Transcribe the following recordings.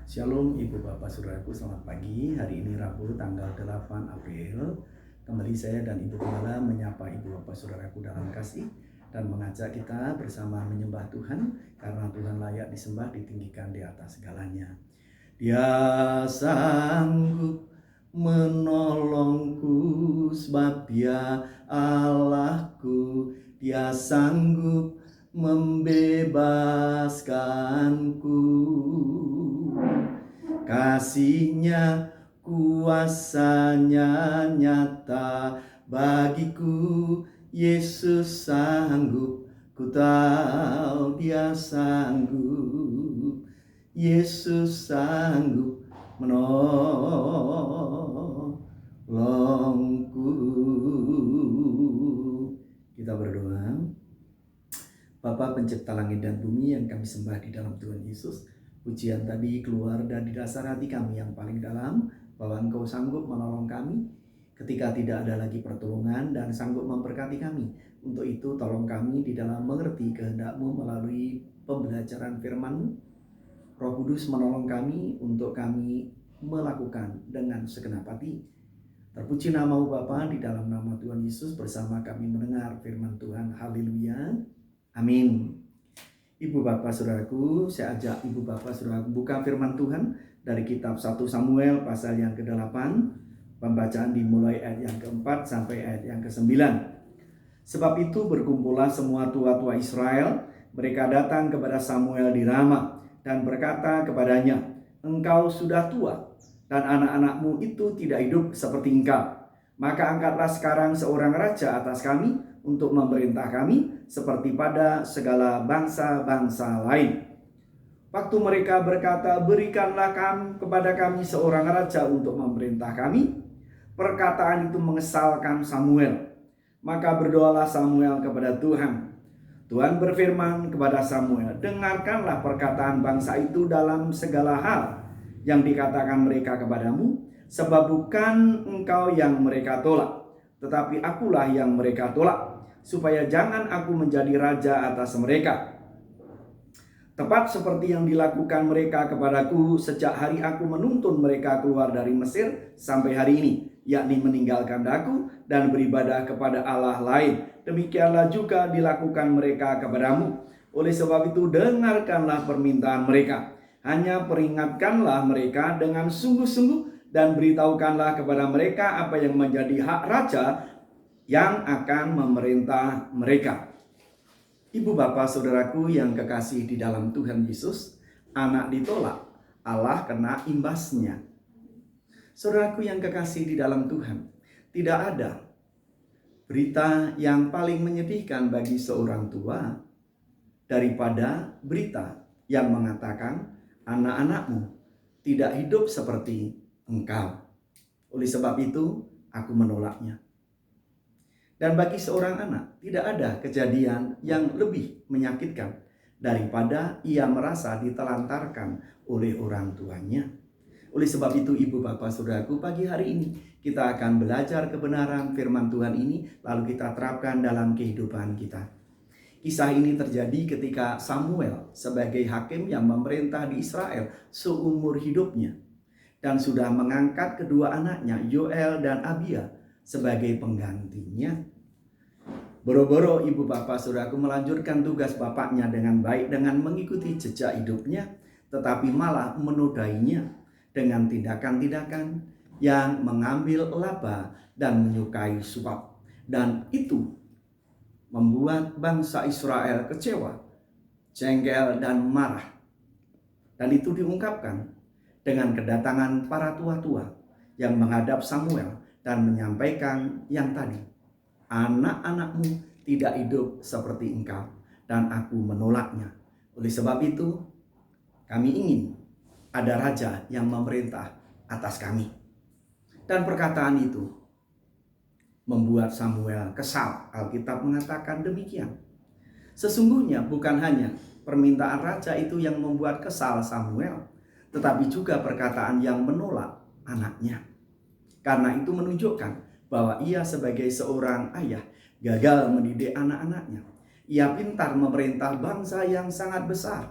Shalom Ibu Bapak Saudaraku, selamat pagi. Hari ini Rabu tanggal 8 April. Kembali saya dan Ibu Gembala menyapa Ibu Bapak Saudaraku dalam kasih dan mengajak kita bersama menyembah Tuhan karena Tuhan layak disembah, ditinggikan di atas segalanya. Dia sanggup menolongku sebab Dia Allahku. Dia sanggup membebaskanku. Kasih-Nya, kuasa-Nya nyata bagiku. Yesus sanggup, ku tahu Dia sanggup. Yesus sanggup menolongku. Kita berdoa. Bapa pencipta langit dan bumi yang kami sembah di dalam Tuhan Yesus, pujian tadi keluar dari dasar hati kami yang paling dalam, bahwa Engkau sanggup menolong kami ketika tidak ada lagi pertolongan dan sanggup memberkati kami. Untuk itu tolong kami di dalam mengerti kehendak-Mu melalui pembelajaran firman-Mu. Roh Kudus menolong kami untuk kami melakukan dengan segenap hati. Terpuji nama-Mu Bapa, di dalam nama Tuhan Yesus bersama kami mendengar firman Tuhan. Haleluya. Amin. Ibu Bapak Saudaraku, saya ajak Ibu Bapak Saudaraku buka firman Tuhan dari kitab 1 Samuel pasal yang ke-8. Pembacaan dimulai ayat yang ke-4 sampai ayat yang ke-9. Sebab itu berkumpullah semua tua-tua Israel, mereka datang kepada Samuel di Rama dan berkata kepadanya, "Engkau sudah tua dan anak-anakmu itu tidak hidup seperti engkau. Maka angkatlah sekarang seorang raja atas kami untuk memerintah kami seperti pada segala bangsa-bangsa lain." Waktu mereka berkata, "Berikanlah kepada kami seorang raja untuk memerintah kami," perkataan itu mengesalkan Samuel. Maka berdoalah Samuel kepada Tuhan. Tuhan berfirman kepada Samuel, "Dengarkanlah perkataan bangsa itu dalam segala hal yang dikatakan mereka kepadamu, sebab bukan engkau yang mereka tolak, tetapi akulah yang mereka tolak, supaya jangan aku menjadi raja atas mereka. Tepat seperti yang dilakukan mereka kepadaku sejak hari aku menuntun mereka keluar dari Mesir sampai hari ini, yakni meninggalkan daku dan beribadah kepada Allah lain. Demikianlah juga dilakukan mereka kepadamu. Oleh sebab itu dengarkanlah permintaan mereka. Hanya peringatkanlah mereka dengan sungguh-sungguh dan beritahukanlah kepada mereka apa yang menjadi hak raja yang akan memerintah mereka." Ibu Bapak Saudaraku yang kekasih di dalam Tuhan Yesus, anak ditolak, Allah kena imbasnya. Saudaraku yang kekasih di dalam Tuhan, tidak ada berita yang paling menyedihkan bagi seorang tua daripada berita yang mengatakan anak-anakmu tidak hidup seperti engkau. Oleh sebab itu, aku menolaknya. Dan bagi seorang anak, tidak ada kejadian yang lebih menyakitkan daripada ia merasa ditelantarkan oleh orang tuanya. Oleh sebab itu, Ibu Bapak Saudaraku, pagi hari ini kita akan belajar kebenaran firman Tuhan ini, lalu kita terapkan dalam kehidupan kita. Kisah ini terjadi ketika Samuel sebagai hakim yang memerintah di Israel seumur hidupnya, dan sudah mengangkat kedua anaknya, Yoel dan Abia, sebagai penggantinya. Boro-boro Ibu Bapak Saudaraku melanjutkan tugas bapaknya dengan baik dengan mengikuti jejak hidupnya, tetapi malah menodainya dengan tindakan-tindakan yang mengambil laba dan menyukai suap. Dan itu membuat bangsa Israel kecewa, jengkel dan marah. Dan itu diungkapkan dengan kedatangan para tua-tua yang menghadap Samuel dan menyampaikan yang tadi, "Anak-anakmu tidak hidup seperti engkau dan aku menolaknya. Oleh sebab itu kami ingin ada raja yang memerintah atas kami." Dan perkataan itu membuat Samuel kesal. Alkitab mengatakan demikian. Sesungguhnya bukan hanya permintaan raja itu yang membuat kesal Samuel, tetapi juga perkataan yang menolak anaknya. Karena itu menunjukkan bahwa ia sebagai seorang ayah gagal mendidik anak-anaknya. Ia pintar memerintah bangsa yang sangat besar,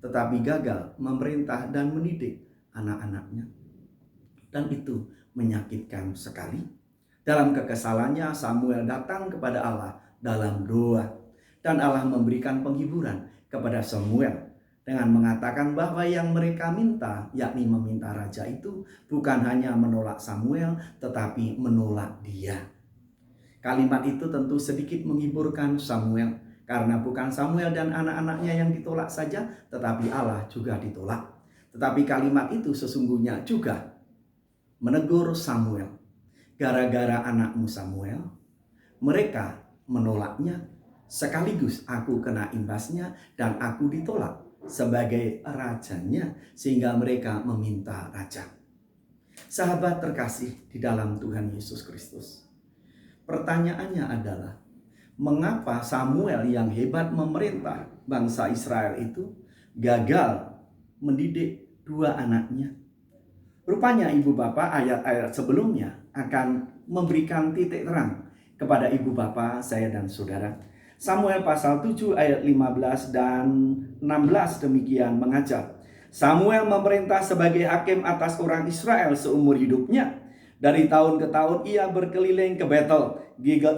tetapi gagal memerintah dan mendidik anak-anaknya. Dan itu menyakitkan sekali. Dalam kekesalannya Samuel datang kepada Allah dalam doa. Dan Allah memberikan penghiburan kepada Samuel dengan mengatakan bahwa yang mereka minta, yakni meminta raja itu, bukan hanya menolak Samuel, tetapi menolak dia. Kalimat itu tentu sedikit menghiburkan Samuel, karena bukan Samuel dan anak-anaknya yang ditolak saja, tetapi Allah juga ditolak. Tetapi kalimat itu sesungguhnya juga menegur Samuel. Gara-gara anakmu Samuel, mereka menolaknya, sekaligus aku kena imbasnya dan aku ditolak sebagai rajanya, sehingga mereka meminta raja. Sahabat terkasih di dalam Tuhan Yesus Kristus, pertanyaannya adalah, mengapa Samuel yang hebat memerintah bangsa Israel itu gagal mendidik dua anaknya? Rupanya ibu bapak ayat-ayat sebelumnya akan memberikan titik terang kepada ibu bapak, saya dan saudara. Samuel pasal 7 ayat 15 dan 16 demikian mengajar. Samuel memerintah sebagai hakim atas orang Israel seumur hidupnya. Dari tahun ke tahun ia berkeliling ke Betel,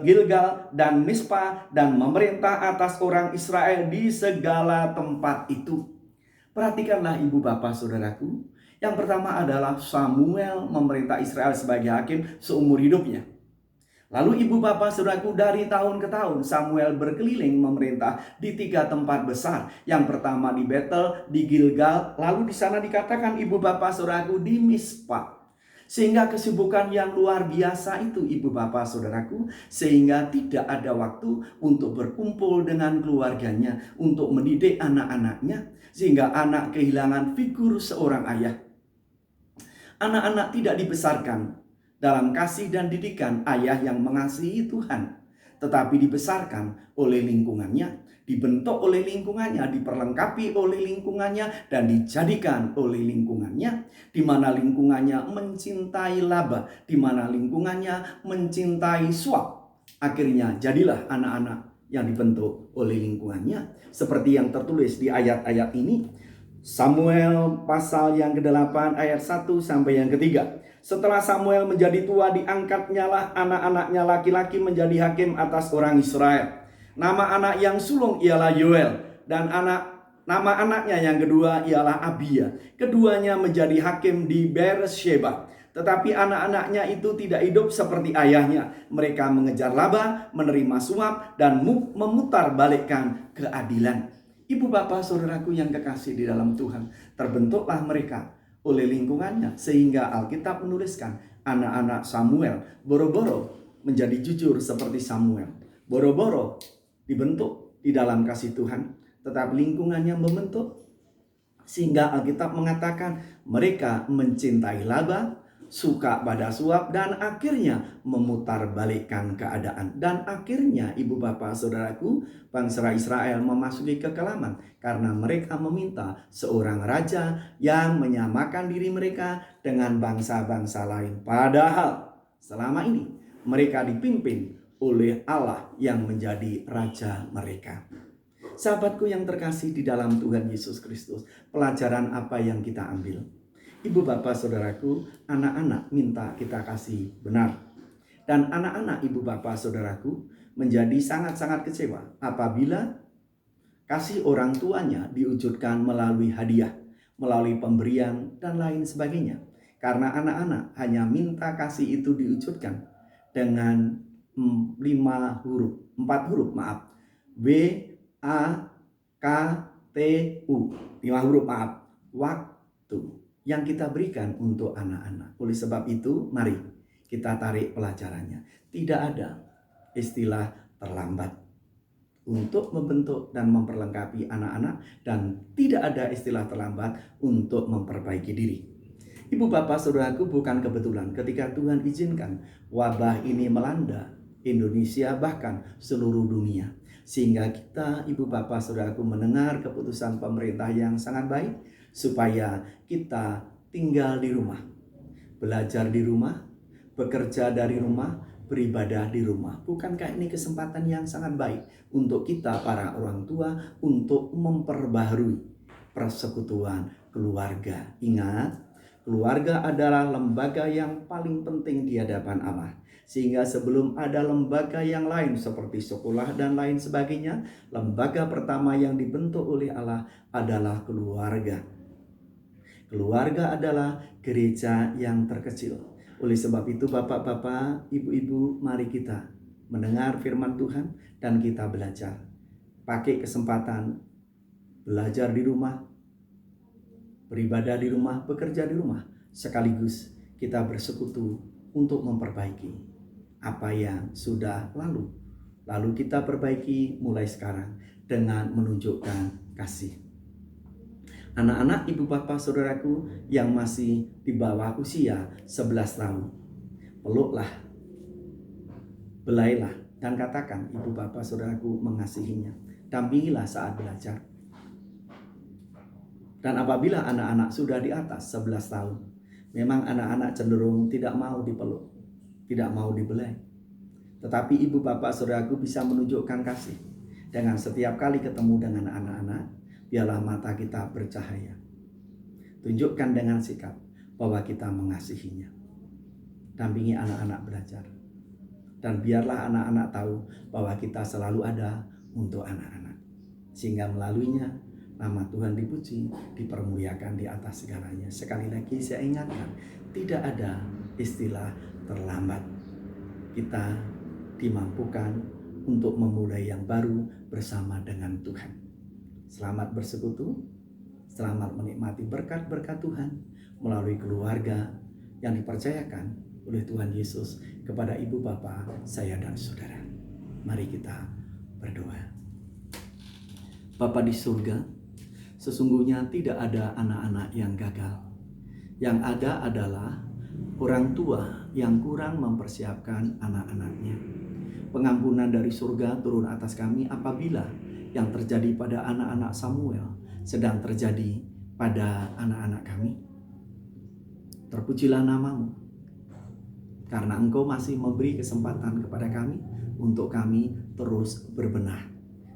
Gilgal dan Mispa dan memerintah atas orang Israel di segala tempat itu. Perhatikanlah ibu bapak saudaraku. Yang pertama adalah Samuel memerintah Israel sebagai hakim seumur hidupnya. Lalu ibu bapak saudaraku, dari tahun ke tahun Samuel berkeliling memerintah di 3 tempat besar. Yang pertama di Betel, di Gilgal, lalu di sana dikatakan ibu bapak saudaraku di Mispa. Sehingga kesibukan yang luar biasa itu ibu bapak saudaraku, sehingga tidak ada waktu untuk berkumpul dengan keluarganya, untuk mendidik anak-anaknya, sehingga anak kehilangan figur seorang ayah. Anak-anak tidak dibesarkan dalam kasih dan didikan ayah yang mengasihi Tuhan, tetapi dibesarkan oleh lingkungannya, dibentuk oleh lingkungannya, diperlengkapi oleh lingkungannya, dan dijadikan oleh lingkungannya, di mana lingkungannya mencintai laba, di mana lingkungannya mencintai suap. Akhirnya jadilah anak-anak yang dibentuk oleh lingkungannya, seperti yang tertulis di ayat-ayat ini. Samuel pasal yang ke-8 ayat 1 sampai yang ke-3. Setelah Samuel menjadi tua, diangkatnya lah anak-anaknya laki-laki menjadi hakim atas orang Israel. Nama anak yang sulung ialah Yoel, dan nama anaknya yang kedua ialah Abia. Keduanya menjadi hakim di Beersheba. Tetapi anak-anaknya itu tidak hidup seperti ayahnya. Mereka mengejar laba, menerima suap, dan memutarbalikkan keadilan. Ibu bapak saudaraku yang kekasih di dalam Tuhan, terbentuklah mereka oleh lingkungannya, sehingga Alkitab menuliskan anak-anak Samuel boro-boro menjadi jujur seperti Samuel, boro-boro dibentuk di dalam kasih Tuhan, tetapi lingkungannya membentuk, sehingga Alkitab mengatakan mereka mencintai laba, suka pada suap, dan akhirnya memutarbalikkan keadaan. Dan akhirnya ibu bapak saudaraku, bangsa Israel memasuki kekelaman karena mereka meminta seorang raja yang menyamakan diri mereka dengan bangsa-bangsa lain. Padahal selama ini mereka dipimpin oleh Allah yang menjadi raja mereka. Sahabatku yang terkasih di dalam Tuhan Yesus Kristus, pelajaran apa yang kita ambil? Ibu bapak saudaraku, anak-anak minta kita kasih benar. Dan anak-anak ibu bapak saudaraku menjadi sangat-sangat kecewa apabila kasih orang tuanya diwujudkan melalui hadiah, melalui pemberian, dan lain sebagainya. Karena anak-anak hanya minta kasih itu diwujudkan dengan 4 huruf, W, A, K, T, U. 5 huruf, waktu yang kita berikan untuk anak-anak. Oleh sebab itu, mari kita tarik pelajarannya. Tidak ada istilah terlambat untuk membentuk dan memperlengkapi anak-anak, dan tidak ada istilah terlambat untuk memperbaiki diri. Ibu bapak saudaraku, bukan kebetulan ketika Tuhan izinkan wabah ini melanda Indonesia, bahkan seluruh dunia, sehingga kita ibu bapak saudaraku mendengar keputusan pemerintah yang sangat baik, supaya kita tinggal di rumah, belajar di rumah, bekerja dari rumah, beribadah di rumah. Bukankah ini kesempatan yang sangat baik untuk kita para orang tua untuk memperbaharui persekutuan keluarga. Ingat, keluarga adalah lembaga yang paling penting di hadapan Allah. Sehingga sebelum ada lembaga yang lain seperti sekolah dan lain sebagainya, lembaga pertama yang dibentuk oleh Allah adalah keluarga. Keluarga adalah gereja yang terkecil. Oleh sebab itu bapak-bapak, ibu-ibu, mari kita mendengar firman Tuhan dan kita belajar. Pakai kesempatan belajar di rumah, beribadah di rumah, bekerja di rumah. Sekaligus kita bersekutu untuk memperbaiki apa yang sudah lalu. Lalu kita perbaiki mulai sekarang dengan menunjukkan kasih. Anak-anak, ibu bapak, saudaraku yang masih di bawah usia 11 tahun, peluklah, belailah, dan katakan ibu bapak, saudaraku mengasihinya. Dampingilah saat belajar. Dan apabila anak-anak sudah di atas 11 tahun, memang anak-anak cenderung tidak mau dipeluk, tidak mau dibelai. Tetapi ibu bapak, saudaraku bisa menunjukkan kasih. Dengan setiap kali ketemu dengan anak-anak, biarlah mata kita bercahaya. Tunjukkan dengan sikap bahwa kita mengasihinya. Dampingi anak-anak belajar. Dan biarlah anak-anak tahu bahwa kita selalu ada untuk anak-anak. Sehingga melaluinya nama Tuhan dipuji, dipermuliakan di atas segalanya. Sekali lagi saya ingatkan, tidak ada istilah terlambat. Kita dimampukan untuk memulai yang baru bersama dengan Tuhan. Selamat bersekutu, selamat menikmati berkat-berkat Tuhan melalui keluarga yang dipercayakan oleh Tuhan Yesus kepada ibu bapak, saya dan saudara. Mari kita berdoa. Bapa di surga, sesungguhnya tidak ada anak-anak yang gagal. Yang ada adalah orang tua yang kurang mempersiapkan anak-anaknya. Pengampunan dari surga turun atas kami apabila yang terjadi pada anak-anak Samuel sedang terjadi pada anak-anak kami. Terpujilah namamu, karena Engkau masih memberi kesempatan kepada kami untuk kami terus berbenah.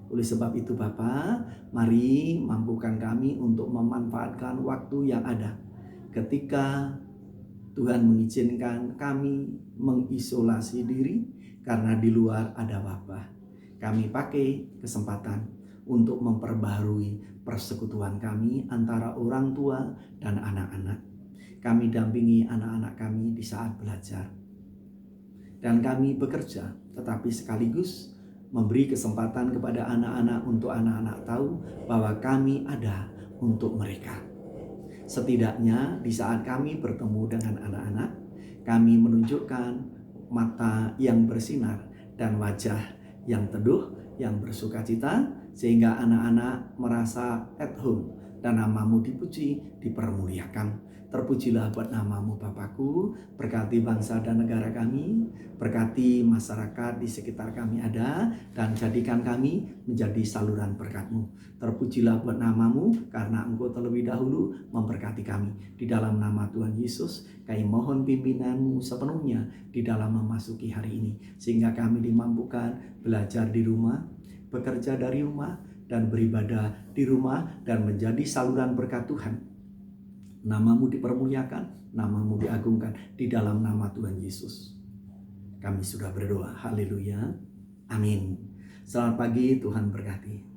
Oleh sebab itu Bapa, mari mampukan kami untuk memanfaatkan waktu yang ada. Ketika Tuhan mengizinkan kami mengisolasi diri karena di luar ada wabah, kami pakai kesempatan untuk memperbaharui persekutuan kami antara orang tua dan anak-anak. Kami dampingi anak-anak kami di saat belajar. Dan kami bekerja, tetapi sekaligus memberi kesempatan kepada anak-anak untuk anak-anak tahu bahwa kami ada untuk mereka. Setidaknya di saat kami bertemu dengan anak-anak, kami menunjukkan mata yang bersinar dan wajah yang teduh, yang bersukacita, sehingga anak-anak merasa at home dan namamu dipuji, dipermuliakan. Terpujilah buat namamu Bapakku, berkati bangsa dan negara kami, berkati masyarakat di sekitar kami ada, dan jadikan kami menjadi saluran berkat-Mu. Terpujilah buat namamu, karena Engkau terlebih dahulu memberkati kami. Di dalam nama Tuhan Yesus, kami mohon pimpinan-Mu sepenuhnya di dalam memasuki hari ini, sehingga kami dimampukan belajar di rumah, bekerja dari rumah, dan beribadah di rumah, dan menjadi saluran berkat Tuhan. Namamu dipermuliakan, namamu diagungkan di dalam nama Tuhan Yesus. Kami sudah berdoa, haleluya, amin. Selamat pagi, Tuhan berkati.